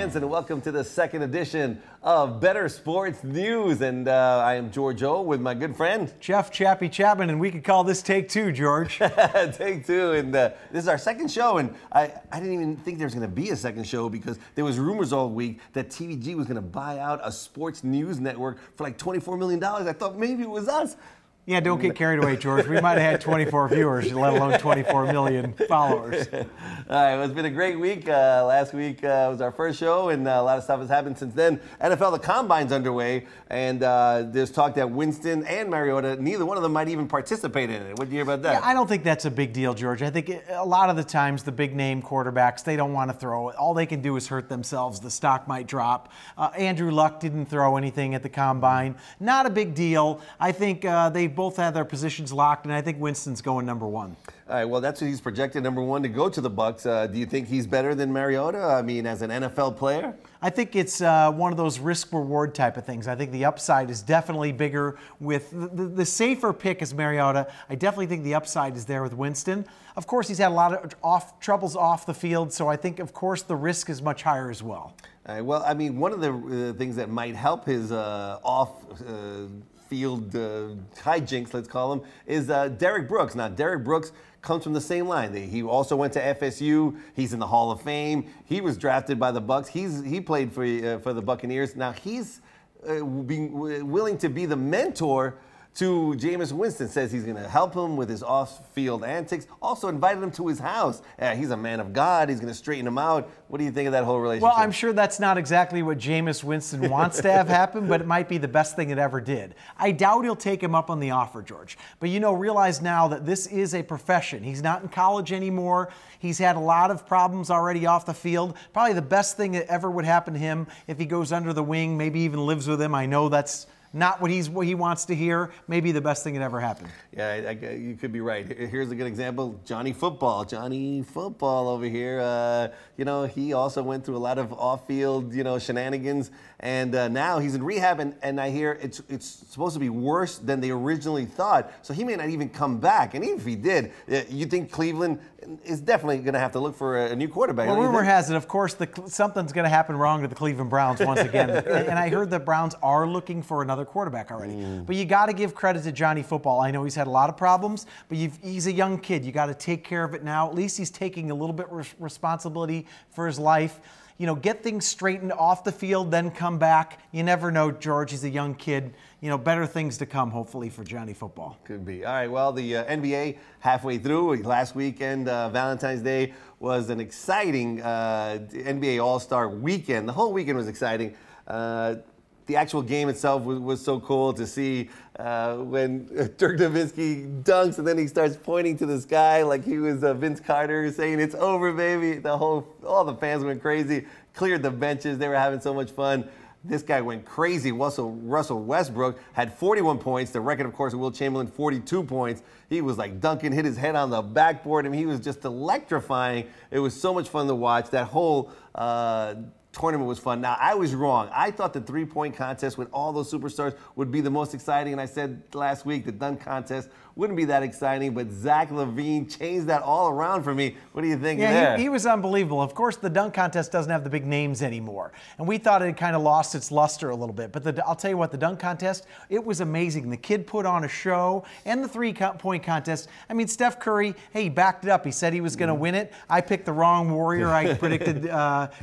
fans, and welcome to the second edition of Better Sports News. And I am George O with my good friend Jeff Chappie Chapman, and we could call this Take Two, George. Take two. And this is our second show, and I didn't even think there was going to be a second show because there was rumors all week that TVG was going to buy out a sports news network for like $24 million. I thought maybe it was us. Yeah, don't get carried away, George. We might have had 24 viewers, let alone 24 million followers. All right, well, it's been a great week. Last week was our first show, and a lot of stuff has happened since then. NFL, the Combine's underway, and there's talk that Winston and Mariota, neither one of them might even participate in it. What do you hear about that? Yeah, I don't think that's a big deal, George. I think a lot of the times the big-name quarterbacks, they don't want to throw it. All they can do is hurt themselves. The stock might drop. Andrew Luck didn't throw anything at the Combine. Not a big deal. I think they both have their positions locked, and I think Winston's going number one. All right, well, that's what he's projected, number one, to go to the Bucs. Do you think he's better than Mariota? I mean, as an NFL player? I think it's one of those risk-reward type of things. I think the upside is definitely bigger with the safer pick is Mariota. I definitely think the upside is there with Winston. Of course, he's had a lot of troubles off the field, so I think, of course, the risk is much higher as well. All right, well, I mean, one of the things that might help his field hijinks, let's call him, is Derek Brooks. Now, Derek Brooks comes from the same line. He also went to FSU. He's in the Hall of Fame. He was drafted by the Bucs. He played for the Buccaneers. Now, he's willing to be the mentor to Jameis Winston. Says he's going to help him with his off-field antics. Also invited him to his house. He's a man of God. He's going to straighten him out. What do you think of that whole relationship? Well, I'm sure that's not exactly what Jameis Winston wants to have happen, but it might be the best thing it ever did. I doubt he'll take him up on the offer, George. But, realize now that this is a profession. He's not in college anymore. He's had a lot of problems already off the field. Probably the best thing that ever would happen to him if he goes under the wing, maybe even lives with him. I know that's not what he wants to hear. Maybe the best thing that ever happened. Yeah, you could be right. Here's a good example. Johnny Football over here. He also went through a lot of off-field, shenanigans, and now he's in rehab. And I hear it's supposed to be worse than they originally thought. So he may not even come back. And even if he did, you think Cleveland is definitely going to have to look for a new quarterback. Well, rumor has it, of course, something's going to happen wrong to the Cleveland Browns once again. And I heard the Browns are looking for another quarterback already. But you got to give credit to Johnny Football. I know he's had a lot of problems, but he's a young kid. You got to take care of it now. At least he's taking a little bit responsibility for his life. Get things straightened off the field, then come back. You never know, George. He's a young kid. Better things to come, hopefully, for Johnny Football. Could be. All right, well, the NBA halfway through. Last weekend, Valentine's Day, was an exciting NBA All-Star weekend. The whole weekend was exciting. The actual game itself was so cool to see when Dirk Nowitzki dunks and then he starts pointing to the sky like he was Vince Carter saying, "It's over, baby." All the fans went crazy, cleared the benches. They were having so much fun. This guy went crazy. Russell Westbrook had 41 points. The record, of course, of Will Chamberlain, 42 points. He was like dunking, hit his head on the backboard. I mean, he was just electrifying. It was so much fun to watch. That whole tournament was fun. Now, I was wrong. I thought the three-point contest with all those superstars would be the most exciting, and I said last week the dunk contest wouldn't be that exciting, but Zach LaVine changed that all around for me. What do you think there? Yeah, he was unbelievable. Of course, the dunk contest doesn't have the big names anymore, and we thought it had kind of lost its luster a little bit, but I'll tell you what, the dunk contest, it was amazing. The kid put on a show, and the three-point contest. I mean, Steph Curry, hey, he backed it up. He said he was going to win it. I picked the wrong Warrior. I predicted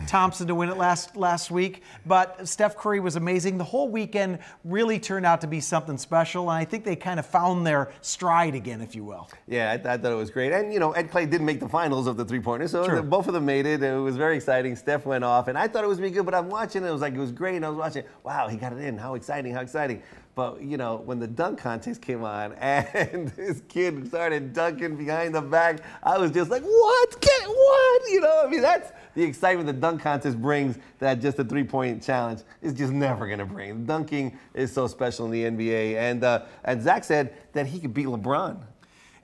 Thompson to win it last week, but Steph Curry was amazing. The whole weekend really turned out to be something special, and I think they kind of found their stride again, if you will. Yeah, I thought it was great. And, Ed Clay didn't make the finals of the three-pointers, so True. Both of them made it. It was very exciting. Steph went off, and I thought it was really good, but I'm watching it. It was great, and I was watching, wow, he got it in. How exciting, how exciting. But, when the dunk contest came on and this kid started dunking behind the back, I was just like, what? I mean, that's the excitement the dunk contest brings that just a three-point challenge is just never going to bring. Dunking is so special in the NBA. And Zach said that he could beat LeBron.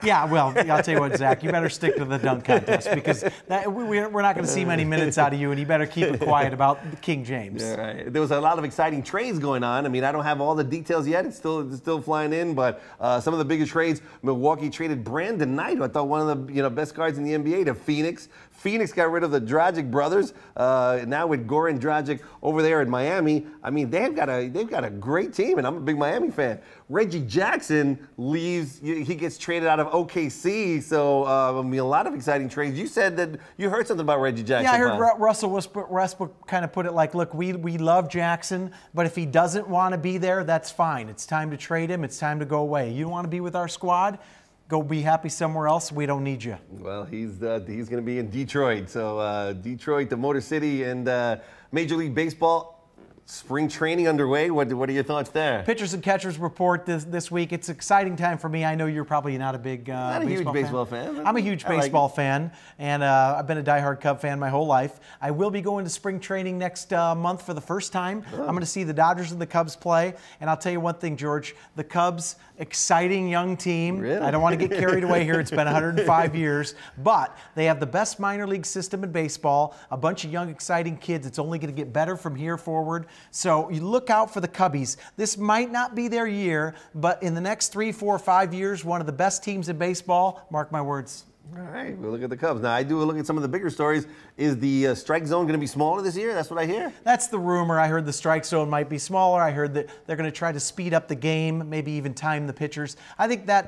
Yeah, well, I'll tell you what, Zach, you better stick to the dunk contest because we're not going to see many minutes out of you, and you better keep it quiet about King James. Yeah, right. There was a lot of exciting trades going on. I mean, I don't have all the details yet. It's still flying in, but some of the biggest trades, Milwaukee traded Brandon Knight, who I thought one of the best guards in the NBA, to Phoenix. Phoenix got rid of the Dragic brothers. Now with Goran Dragic over there in Miami, I mean, they've got a great team, and I'm a big Miami fan. Reggie Jackson leaves. He gets traded out of OKC. So, I mean, a lot of exciting trades. You said that you heard something about Reggie Jackson. Yeah, I heard Russell Westbrook kind of put it like, look, we love Jackson, but if he doesn't want to be there, that's fine. It's time to trade him. It's time to go away. You want to be with our squad? Go be happy somewhere else. We don't need you. Well, he's going to be in Detroit. So Detroit, the Motor City, and Major League Baseball. Spring training underway. What are your thoughts there? Pitchers and catchers report this week. It's an exciting time for me. I know you're probably not a big baseball fan. I'm a huge baseball fan, and I've been a diehard Cub fan my whole life. I will be going to spring training next month for the first time. Oh. I'm going to see the Dodgers and the Cubs play, and I'll tell you one thing, George. The Cubs, exciting young team. Really? I don't want to get carried away here. It's been 105 years, but they have the best minor league system in baseball. A bunch of young, exciting kids. It's only going to get better from here forward. So you look out for the Cubbies. This might not be their year, but in the next 3, 4, 5 years, one of the best teams in baseball. Mark my words. All right, we'll look at the Cubs. Now, I do look at some of the bigger stories. Is the strike zone going to be smaller this year? That's what I hear. That's the rumor. I heard the strike zone might be smaller. I heard that they're going to try to speed up the game, maybe even time the pitchers. I think that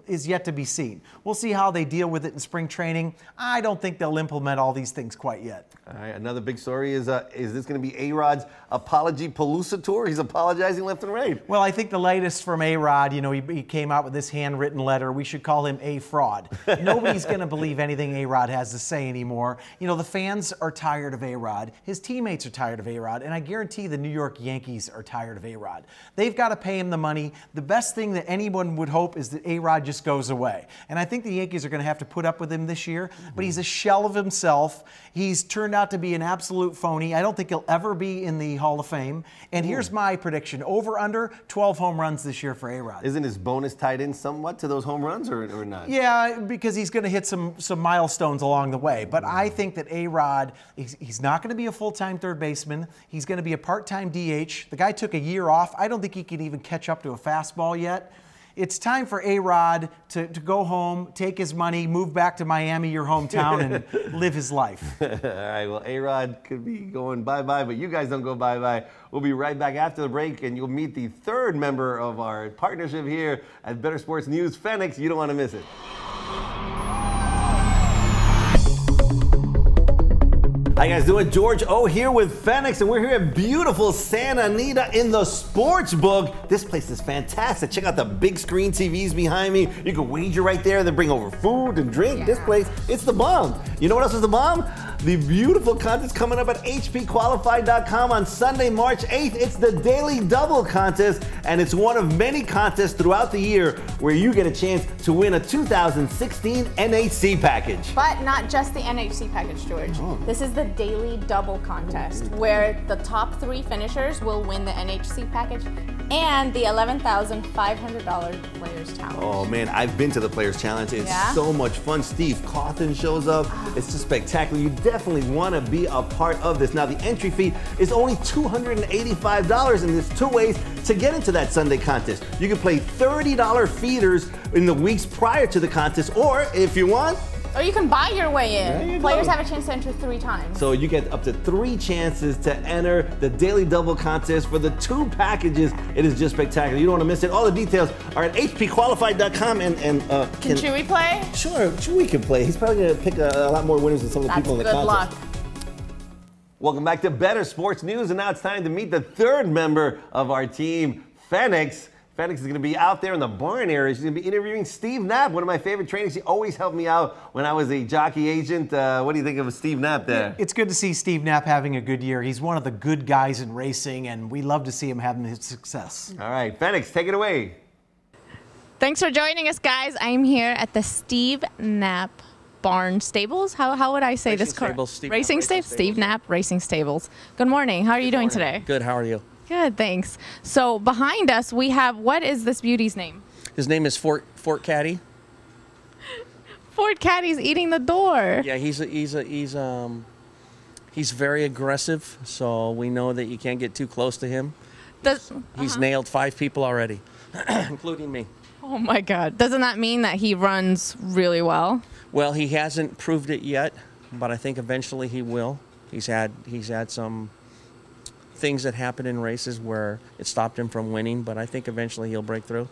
is yet to be seen. We'll see how they deal with it in spring training. I don't think they'll implement all these things quite yet. All right, another big story is this going to be A-Rod's Apology Palooza tour? He's apologizing left and right. Well, I think the latest from A-Rod, he came out with this handwritten letter. We should call him A-Fraud. Nobody's going to believe anything A-Rod has to say anymore. The fans are tired of A-Rod. His teammates are tired of A-Rod. And I guarantee the New York Yankees are tired of A-Rod. They've got to pay him the money. The best thing that anyone would hope is that A-Rod just goes away. And I think the Yankees are going to have to put up with him this year. But he's a shell of himself. He's turned out to be an absolute phony. I don't think he'll ever be in the Hall of Fame. And here's my prediction. Over under 12 home runs this year for A-Rod. Isn't his bonus tied in somewhat to those home runs or not? Yeah, because he's going to hit some milestones along the way. But I think that A-Rod, he's not going to be a full-time third baseman. He's going to be a part-time DH. The guy took a year off. I don't think he can even catch up to a fastball yet. It's time for A-Rod to go home, take his money, move back to Miami, your hometown, and live his life. All right, well, A-Rod could be going bye-bye, but you guys don't go bye-bye. We'll be right back after the break, and you'll meet the third member of our partnership here at Better Sports News, Fenix. You don't want to miss it. How you guys doing? George O here with Fenix, and we're here at beautiful Santa Anita in the Sports Book. This place is fantastic. Check out the big screen TVs behind me. You can wager right there, then bring over food and drink. Yeah. This place, it's the bomb. You know what else is the bomb? The beautiful contest coming up at hpqualified.com on Sunday, March 8th. It's the Daily Double Contest, and it's one of many contests throughout the year where you get a chance to win a 2016 NHC package. But not just the NHC package, George. Oh. This is the Daily Double Contest, where the top 3 finishers will win the NHC package and the $11,500 Players Challenge. Oh man, I've been to the Players Challenge. It's so much fun. Steve Cawthon shows up. It's just spectacular. You definitely want to be a part of this. Now the entry fee is only $285, and there's 2 ways to get into that Sunday contest. You can play $30 feeders in the weeks prior to the contest, or if you want, or you can buy your way in. Players have a chance to enter 3 times. So you get up to 3 chances to enter the Daily Double Contest for the 2 packages. It is just spectacular. You don't want to miss it. All the details are at hpqualified.com. And can Chewy play? Sure, Chewy can play. He's probably going to pick a lot more winners than some of the people in the contest. Good luck. Welcome back to Better Sports News, and now it's time to meet the third member of our team, Fenix. Fenix is going to be out there in the barn area. She's going to be interviewing Steve Knapp, one of my favorite trainers. He always helped me out when I was a jockey agent. What do you think of Steve Knapp there? It's good to see Steve Knapp having a good year. He's one of the good guys in racing, and we love to see him having his success. All right, Fenix, take it away. Thanks for joining us, guys. I'm here at the Steve Knapp Barn Stables. How would I say this correct? Racing Stables. Steve Knapp Racing Stables. Good morning. How are you doing today? Good. How are you? Good, thanks. So behind us we have, what is this beauty's name? His name is Fort Caddy. Ford Caddy's eating the door. Yeah, he's very aggressive, so we know that you can't get too close to him. He's nailed 5 people already, including me. Oh my God. Doesn't that mean that he runs really well? Well, he hasn't proved it yet, but I think eventually he will. He's had some things that happen in races where it stopped him from winning, but I think eventually he'll break through.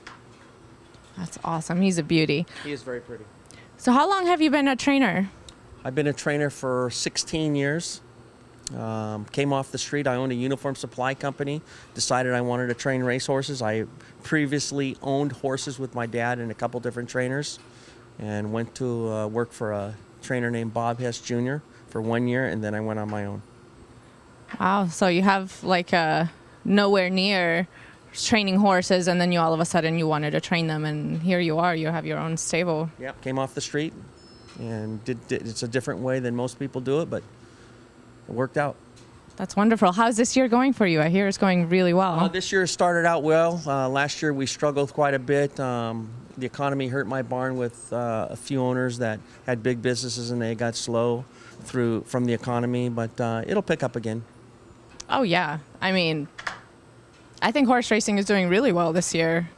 That's awesome. He's a beauty. He is very pretty. So how long have you been a trainer? I've been a trainer for 16 years. Came off the street. I owned a uniform supply company. Decided I wanted to train racehorses. I previously owned horses with my dad and a couple different trainers, and went to work for a trainer named Bob Hess Jr. for 1 year, and then I went on my own. Wow. So you have like nowhere near training horses, and then you all of a sudden you wanted to train them, and here you are. You have your own stable. Yep. Came off the street, and it's a different way than most people do it, but it worked out. That's wonderful. How's this year going for you? I hear it's going really well. This year started out well. Last year we struggled quite a bit. The economy hurt my barn with a few owners that had big businesses, and they got slow from the economy, but it'll pick up again. Oh, yeah. I mean, I think horse racing is doing really well this year,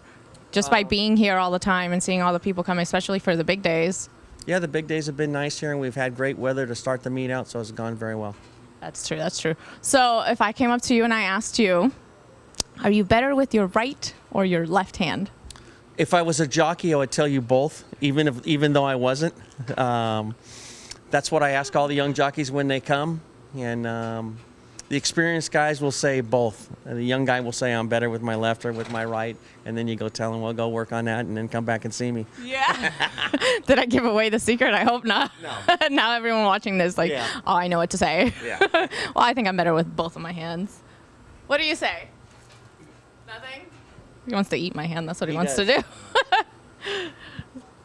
just by being here all the time and seeing all the people come, especially for the big days. Yeah, the big days have been nice here, and we've had great weather to start the meet out, so it's gone very well. That's true. That's true. So if I came up to you and I asked you, are you better with your right or your left hand? If I was a jockey, I would tell you both, even though I wasn't. That's what I ask all the young jockeys when they come, and the experienced guys will say both. The young guy will say I'm better with my left or with my right, and then you go tell him, well, go work on that, and then come back and see me. Yeah. Did I give away the secret? I hope not. No. Now everyone watching this, like, yeah. Oh, I know what to say. Yeah. Well, I think I'm better with both of my hands. What do you say? Nothing? He wants to eat my hand. That's what he wants to do.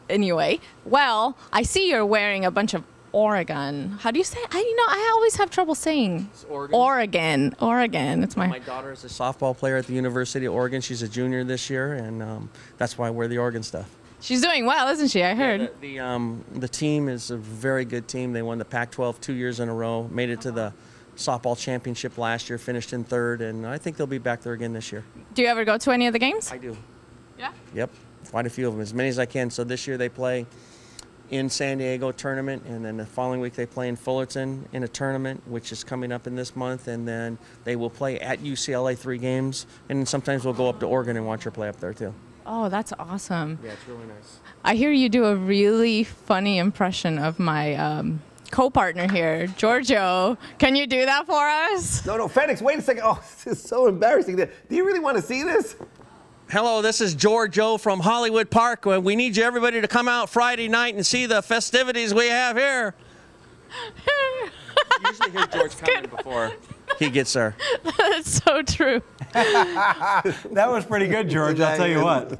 Anyway, well, I see you're wearing a bunch of Oregon. How do you say it? I always have trouble saying. It's Oregon. Oregon. It's my daughter is a softball player at the University of Oregon. She's a junior this year, and that's why I wear the Oregon stuff. She's doing well, isn't she? I heard. Yeah, the team is a very good team. They won the Pac-12 2 years in a row, made it to the softball championship last year, finished in 3rd, and I think they'll be back there again this year. Do you ever go to any of the games? I do. Yeah? Yep, quite a few of them, as many as I can. So this year they play in San Diego tournament, and then the following week they play in Fullerton in a tournament, which is coming up in this month, and then they will play at UCLA 3 games, and then sometimes we'll go up to Oregon and watch her play up there too. Oh, that's awesome. Yeah, it's really nice. I hear you do a really funny impression of my co-partner here, Giorgio. Can you do that for us? No, Fenix, wait a second. Oh, this is so embarrassing. Do you really want to see this? Hello, this is Giorgio from Hollywood Park. We need you, everybody, to come out Friday night and see the festivities we have here. You usually hear George coming before he gets there. That's so true. That was pretty good, George. I'll tell you what.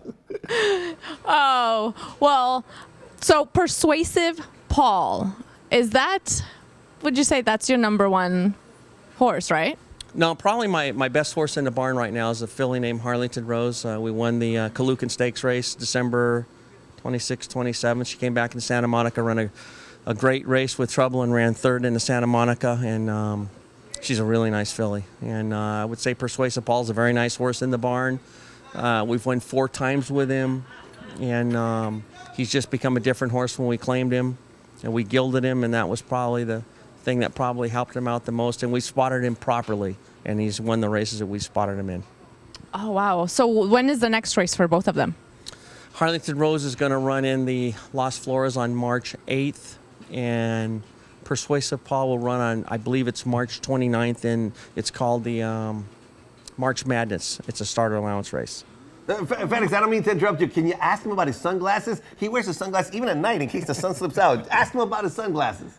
Oh, well, so Persuasive Paul, would you say that's your #1 horse, right? No, probably my best horse in the barn right now is a filly named Harlington Rose. We won the Kalukin Stakes race December 26th, 27th. She came back in Santa Monica, ran a great race with trouble, and ran 3rd in the Santa Monica. And she's a really nice filly. And I would say Persuasive Paul is a very nice horse in the barn. We've won 4 times with him, and he's just become a different horse when we claimed him. And we gilded him, and that was probably the thing that probably helped him out the most, and we spotted him properly, and he's won the races that we spotted him in. Oh, wow. So when is the next race for both of them? Harlington Rose is going to run in the Las Flores on March 8th, and Persuasive Paul will run on, I believe it's March 29th, and it's called the March Madness. It's a starter allowance race. Felix, I don't mean to interrupt you. Can you ask him about his sunglasses? He wears his sunglasses even at night in case the sun slips out. Ask him about his sunglasses.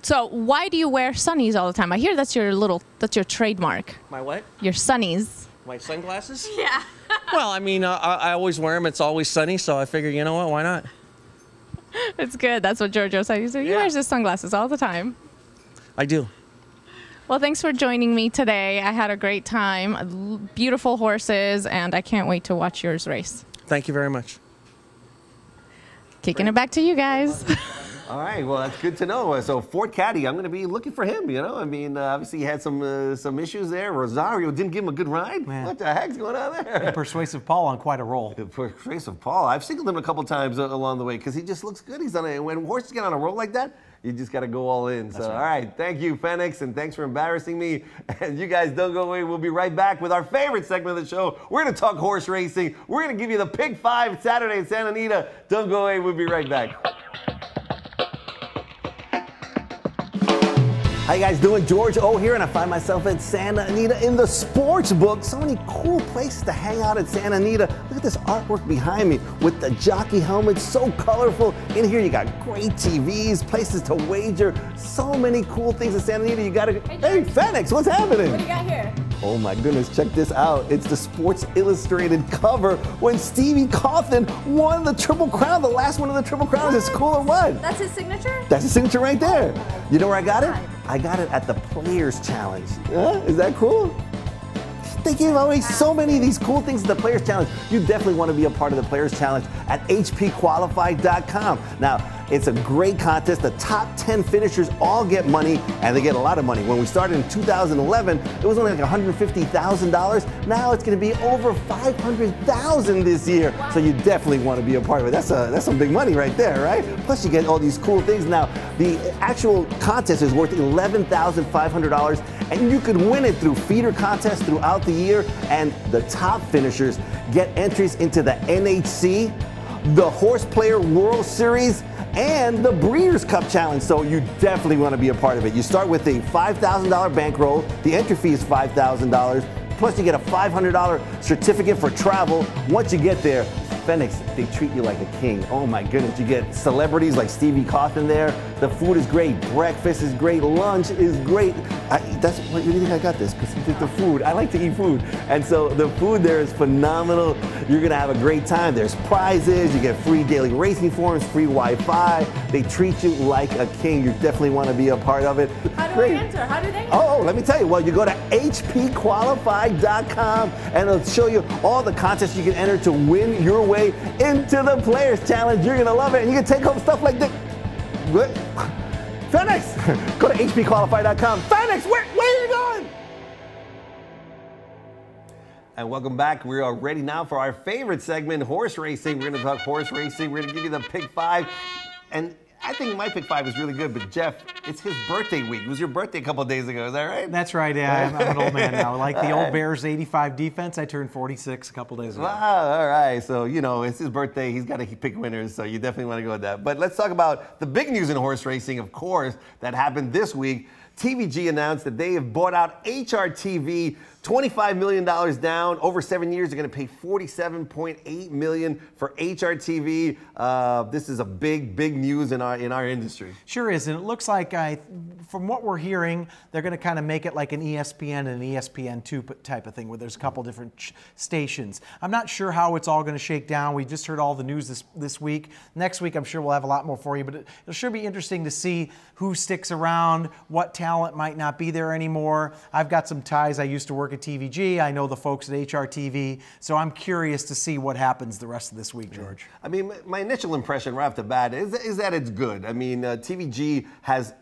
So why do you wear sunnies all the time? I hear that's your trademark. My what? Your sunnies. My sunglasses? Yeah. Well, I mean, I always wear them. It's always sunny, so I figure, you know what, why not? It's good. That's what Giorgio said. He wears his sunglasses all the time. I do. Well, thanks for joining me today. I had a great time. Beautiful horses, and I can't wait to watch yours race. Thank you very much. Kicking it back to you guys. All right, well, that's good to know. So Fort Caddy, I'm going to be looking for him, you know. I mean, obviously he had some issues there. Rosario didn't give him a good ride. Man. What the heck's going on there? And Persuasive Paul on quite a roll. Persuasive Paul. I've singled him a couple times along the way because he just looks good. He's on it. When horses get on a roll like that, you just got to go all in. So, all right, thank you, Fenix, and thanks for embarrassing me. And you guys don't go away. We'll be right back with our favorite segment of the show. We're going to talk horse racing. We're going to give you the Pick 5 Saturday in Santa Anita. Don't go away. We'll be right back. How you guys doing? George O here, and I find myself at Santa Anita in the sports book. So many cool places to hang out at Santa Anita. Look at this artwork behind me with the jockey helmets, so colorful. In here you got great TVs, places to wager, so many cool things at Santa Anita. You gotta, hey Fenix, what's happening? What do you got here? Oh my goodness, check this out. It's the Sports Illustrated cover when Stevie Cawthon won the Triple Crown, the last one of the Triple Crowns. It's cool or what? That's his signature? That's his signature right there. You know where I got it? I got it at the Players Challenge. Is that cool? They give away so many of these cool things at the Players Challenge. You definitely want to be a part of the Players Challenge at hpqualified.com. Now, it's a great contest. The top 10 finishers all get money, and they get a lot of money. When we started in 2011, it was only like $150,000. Now it's going to be over $500,000 this year. Wow. So you definitely want to be a part of it. That's some big money right there, right? Plus you get all these cool things. Now, the actual contest is worth $11,500, and you could win it through feeder contests throughout the year. And the top finishers get entries into the NHC, the Horse Player World Series, and the Breeders' Cup Challenge. So you definitely want to be a part of it. You start with a $5,000 bankroll. The entry fee is $5,000. Plus you get a $500 certificate for travel. Once you get there, Fenix, they treat you like a king. Oh my goodness, you get celebrities like Stevie Cawthon there. The food is great, breakfast is great, lunch is great. That's what you think I got this, because the food, I like to eat food. And so the food there is phenomenal. You're gonna have a great time. There's prizes, you get free daily racing forms, free Wi-Fi. They treat you like a king. You definitely wanna be a part of it. How do I enter? How do they enter? Oh, let me tell you. Well, you go to hpqualified.com and it'll show you all the contests you can enter to win your way into the Players Challenge. You're gonna love it, and you can take home stuff like this. What? Fenix, go to hpqualified.com. Fenix, where are you going? And welcome back. We are ready now for our favorite segment, horse racing. We're gonna talk horse racing. We're gonna give you the Pick 5. And I think my Pick 5 is really good, but Jeff, it's his birthday week. It was your birthday a couple of days ago, is that right? That's right, yeah. I'm an old man now. Like the old Bears 85 defense, I turned 46 a couple days ago. Wow, all right. So, you know, it's his birthday. He's got to pick winners, so you definitely want to go with that. But let's talk about the big news in horse racing, of course, that happened this week. TVG announced that they have bought out HRTV, $25 million down. Over 7 years, they're going to pay $47.8 million for HRTV. This is a big news in our industry. Sure is, and it looks like, from what we're hearing, they're going to kind of make it like an ESPN and an ESPN2 type of thing, where there's a couple different stations. I'm not sure how it's all going to shake down. We just heard all the news this week. Next week, I'm sure we'll have a lot more for you, but it should be interesting to see who sticks around, what talent might not be there anymore. I've got some ties. I used to work at TVG. I know the folks at HRTV, so I'm curious to see what happens the rest of this week, George. I mean, my initial impression right off the bat is that it's good. I mean, TVG has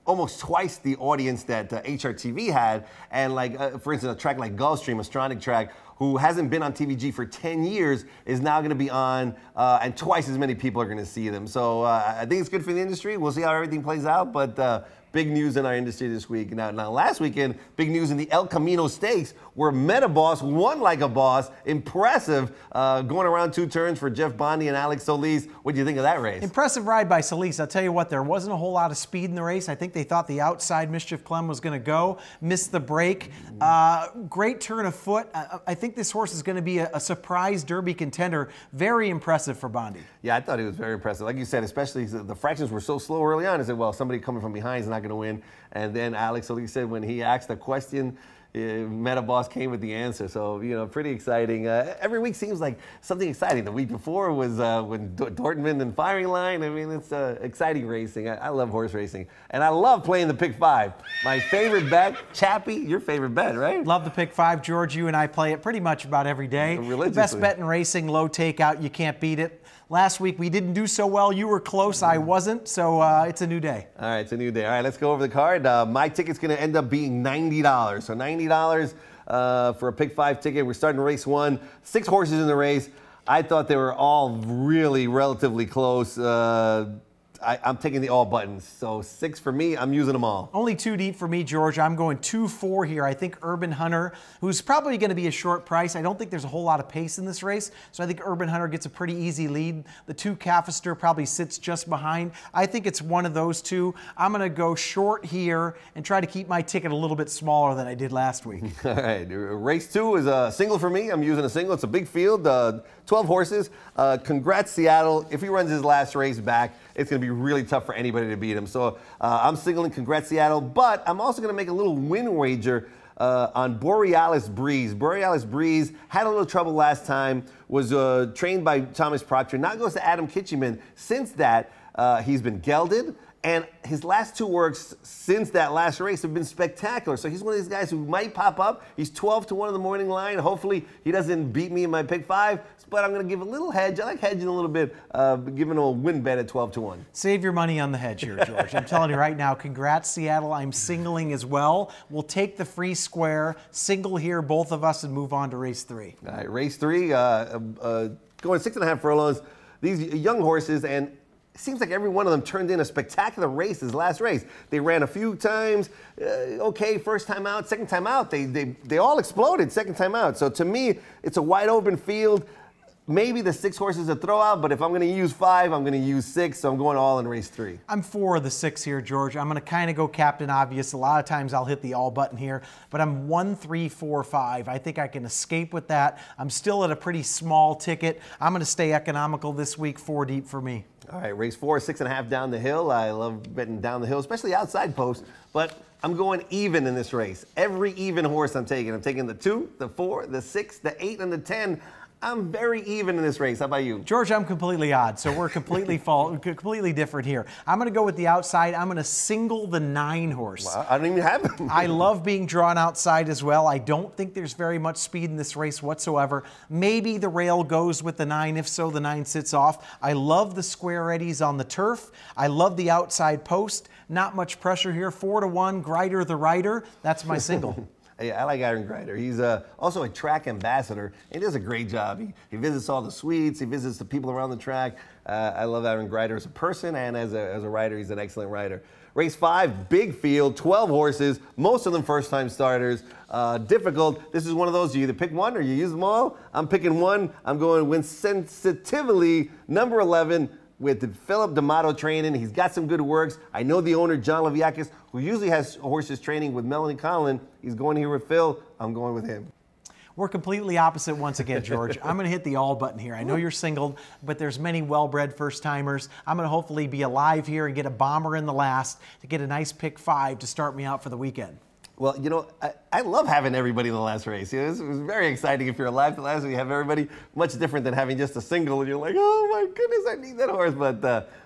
almost twice the audience that HRTV had, and like, for instance, a track like Gulfstream, a Stronach track, who hasn't been on TVG for 10 years, is now going to be on, and twice as many people are going to see them. So I think it's good for the industry. We'll see how everything plays out, but big news in our industry this week. Now last weekend, big news in the El Camino Stakes, where Metaboss won like a boss. Impressive, going around 2 turns for Jeff Bondi and Alex Solis. What do you think of that race? Impressive ride by Solis. I'll tell you what, there wasn't a whole lot of speed in the race. I think they thought the outside Mischief Clem was going to go, missed the break. Great turn of foot. I think this horse is going to be a surprise Derby contender. Very impressive for Bondi. Yeah, I thought he was very impressive. Like you said, especially the fractions were so slow early on. I said, well, somebody coming from behind is not going to win. And then Alex Solis said when he asked the question, Meta Boss came with the answer. So, pretty exciting. Every week seems like something exciting. The week before was when Dortmund and Firing Line. I mean, it's exciting racing. I love horse racing. And I love playing the Pick 5. My favorite bet, Chappie, your favorite bet, right? Love the Pick 5. George, you and I play it pretty much about every day. Religiously. Best bet in racing, low takeout. You can't beat it. Last week we didn't do so well. You were close. I wasn't. So it's a new day. All right, it's a new day. All right, let's go over the card. My ticket's going to end up being $90. So $90 for a Pick 5 ticket. We're starting race 1. 6 horses in the race. I thought they were all really relatively close. I'm taking the all buttons. So 6 for me. I'm using them all. Only 2 deep for me, George. I'm going 2-4 here. I think Urban Hunter, who's probably going to be a short price. I don't think there's a whole lot of pace in this race. So I think Urban Hunter gets a pretty easy lead. The 2 Cafister probably sits just behind. I think it's one of those 2. I'm going to go short here and try to keep my ticket a little bit smaller than I did last week. All right. Race 2 is a single for me. I'm using a single. It's a big field, 12 horses. Congrats, Seattle. If he runs his last race back, it's going to be really tough for anybody to beat him. So I'm singling congrats, Seattle. But I'm also going to make a little win wager on Borealis Breeze. Borealis Breeze had a little trouble last time, was trained by Thomas Proctor. Now goes to Adam Kitcheman. Since that, he's been gelded. And his last 2 works since that last race have been spectacular. So he's one of these guys who might pop up. He's 12-1 on the morning line. Hopefully he doesn't beat me in my Pick 5. But I'm going to give a little hedge. I like hedging a little bit, giving a win bet at 12-1. Save your money on the hedge here, George. I'm telling you right now, congrats, Seattle. I'm singling as well. We'll take the free square, single here, both of us, and move on to race 3. All right, race 3, going 6.5 furlongs. These young horses, and it seems like every one of them turned in a spectacular race this last race. They ran a few times, okay, first time out, second time out. They all exploded second time out. So to me, it's a wide open field. Maybe the 6 horses a throw out, but if I'm going to use 5, I'm going to use 6, so I'm going all in race 3. I'm 4 of the 6 here, George. I'm going to kind of go Captain Obvious. A lot of times I'll hit the all button here, but I'm 1, 3, 4, 5. I think I can escape with that. I'm still at a pretty small ticket. I'm going to stay economical this week, 4 deep for me. All right, race 4, 6.5 down the hill. I love betting down the hill, especially outside posts, but I'm going even in this race. Every even horse I'm taking. I'm taking the 2, the 4, the 6, the 8, and the 10. I'm very even in this race. How about you? George, I'm completely odd, so we're completely different here. I'm going to go with the outside. I'm going to single the 9 horse. Wow, I don't even have him. I love being drawn outside as well. I don't think there's very much speed in this race whatsoever. Maybe the rail goes with the 9. If so, the 9 sits off. I love the square eddies on the turf. I love the outside post. Not much pressure here. 4-1, Grider the rider. That's my single. Hey, I like Aaron Grider. He's also a track ambassador, and he does a great job. He visits all the suites. He visits the people around the track. I love Aaron Grider as a person, and as a rider, he's an excellent rider. Race 5, big field, 12 horses, most of them first-time starters. Difficult. This is one of those, you either pick one or you use them all. I'm picking one. I'm going with sensitively number 11, with Philip D'Amato training. He's got some good works. I know the owner, John Leviakis, who usually has horses training with Melanie Collin. He's going here with Phil. I'm going with him. We're completely opposite once again, George. I'm going to hit the all button here. I know you're singled, but there's many well-bred first-timers. I'm going to hopefully be alive here and get a bomber in the last to get a nice pick 5 to start me out for the weekend. Well, I love having everybody in the last race. It was very exciting if you're alive to the last one. You have everybody, much different than having just a single, and you're like, oh my goodness, I need that horse. But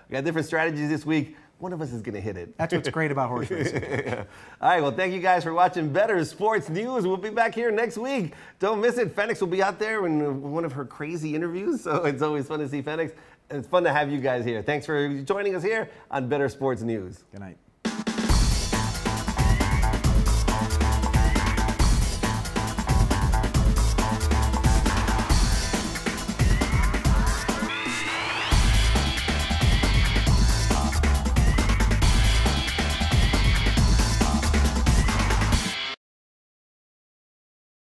we got different strategies this week. One of us is going to hit it. That's what's great about horse racing. Yeah. All right, well, thank you guys for watching Better Sports News. We'll be back here next week. Don't miss it. Fenix will be out there in one of her crazy interviews, so it's always fun to see Fenix. It's fun to have you guys here. Thanks for joining us here on Better Sports News. Good night.